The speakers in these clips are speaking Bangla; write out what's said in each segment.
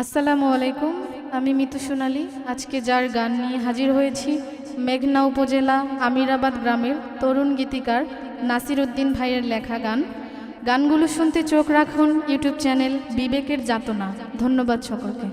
আসসালামু আলাইকুম। আমি মিতু সোনালী আজকে যার গান নিয়ে হাজির হয়েছি মেঘনা উপজেলা আমিরাবাদ গ্রামের তরুণ গীতিকার নাসির উদ্দিন ভাইয়ের লেখা গান। গানগুলো শুনতে চোখ রাখুন ইউটিউব চ্যানেল বিবেকের যাতনা। ধন্যবাদ সকলকে।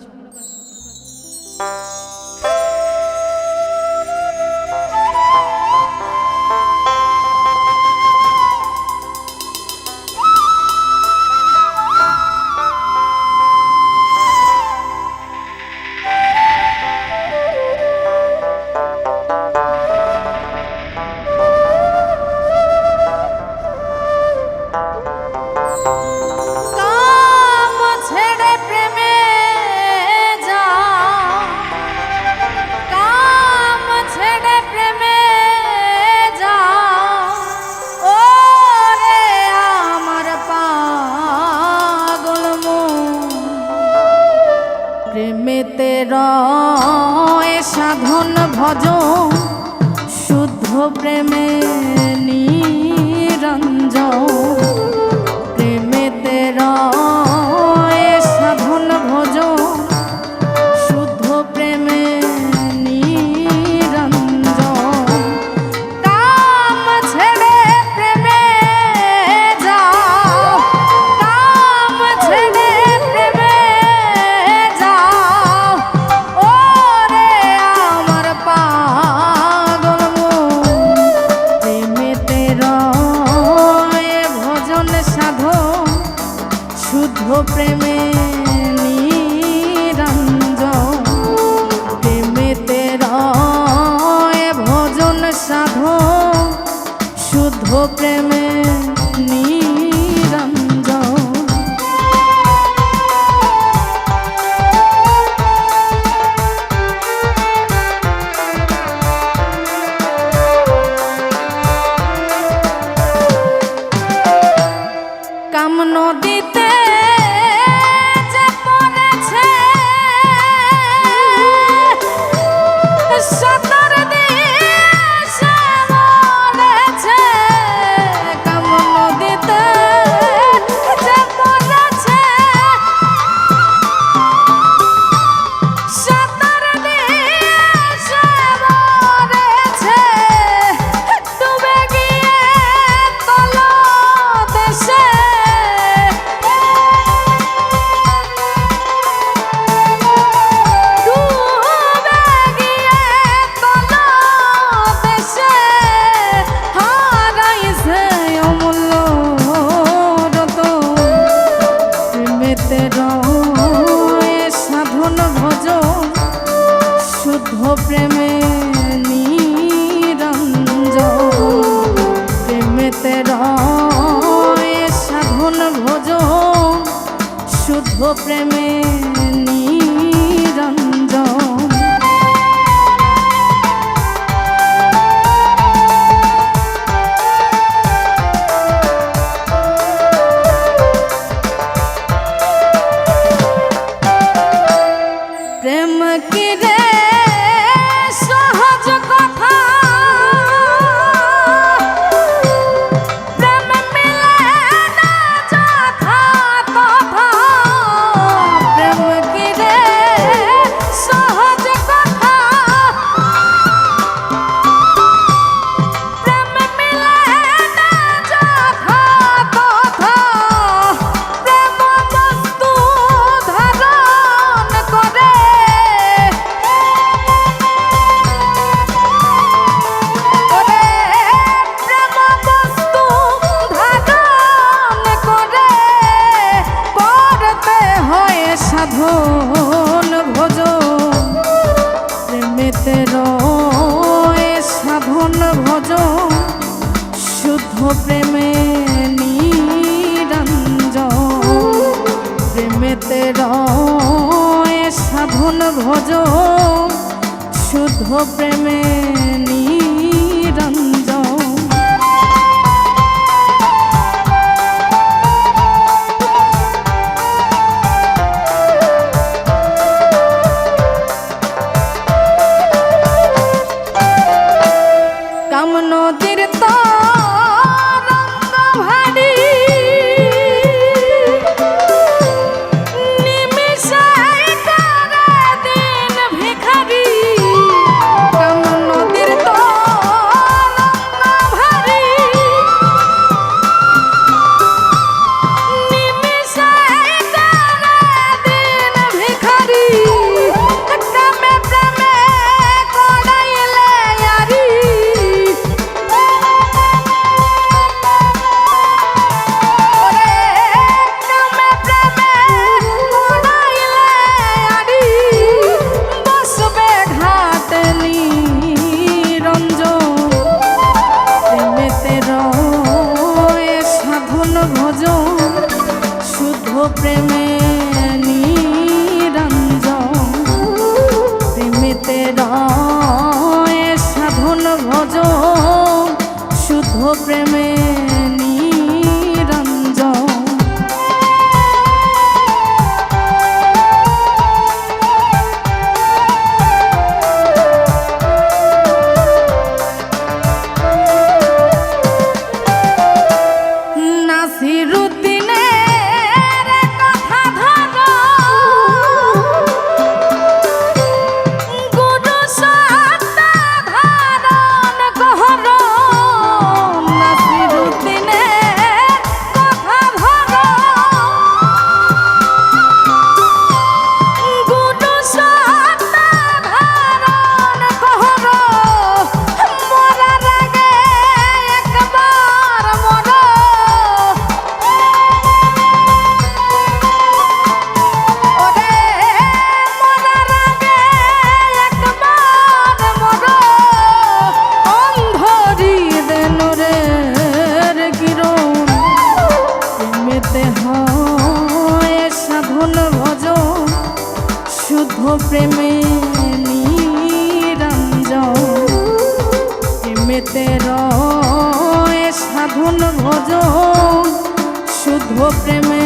প্রেমেতে রয় সাধন ভজন শুদ্ধ প্রেমে নিরঞ্জন। প্রেমেতে রয় সাধন ভজন শুদ্ধ প্রেমে নিরঞ্জন। কাম ছেড়ে প্রেমে যাও, কাম ছেড়ে প্রেমে যাও, ওরে আমার পাগল মন। প্রেমেতে রয় ভজন সাধন শুদ্ধ প্রেমে নিরঞ্জন। প্রেমেতে রয় ভজন সাধন শুদ্ধ প্রেমে নিরঞ্জন। কাম নদীতে যে পড়েছে সাঁতার দিয়ে সে মরেছে। কাম নদীতে যে পড়েছে সাঁতার দিয়ে সে মরেছে। ডুবে গিয়ে তলদেশে সাধন ভজন শুদ্ধ প্রেমে নিরঞ্জন। প্রেমেতে রয় সাধন ভজন শুদ্ধ প্রেমে নিরঞ্জন। প্রেম কি রে সহজ কথা, প্রেম মিলে না যথা তথা। প্রেম কি রে সহজ কথা, প্রেম মিলে না যথা তথা। প্রেম বস্তু ধারণ করে, প্রেম বস্তু ধারণ করে করতে হয় সাধন ভজন। প্রেমেতে রয় সাধন ভজন শুদ্ধ প্রেমে নিরঞ্জন। প্রেমেতে রয় সাধন ভজন শুদ্ধ প্রেমে নিরঞ্জন। কাম নদীর তরঙ্গ ভারী নিমিষে প্রেমে নিরঞ্জন প্রেমেতে রয় সাধন ভজন শুদ্ধ প্রেমে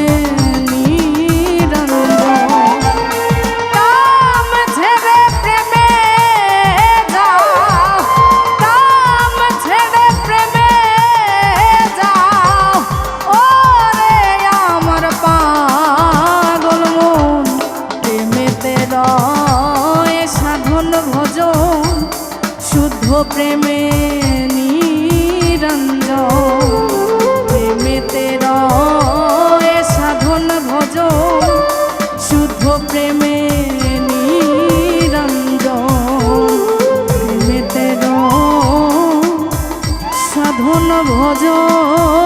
প্রেমে নিরঞ্জন প্রেমেতে রয় সাধন ভজন শুদ্ধ প্রেমে নিরঞ্জন প্রেমেতে রয় সাধন ভজন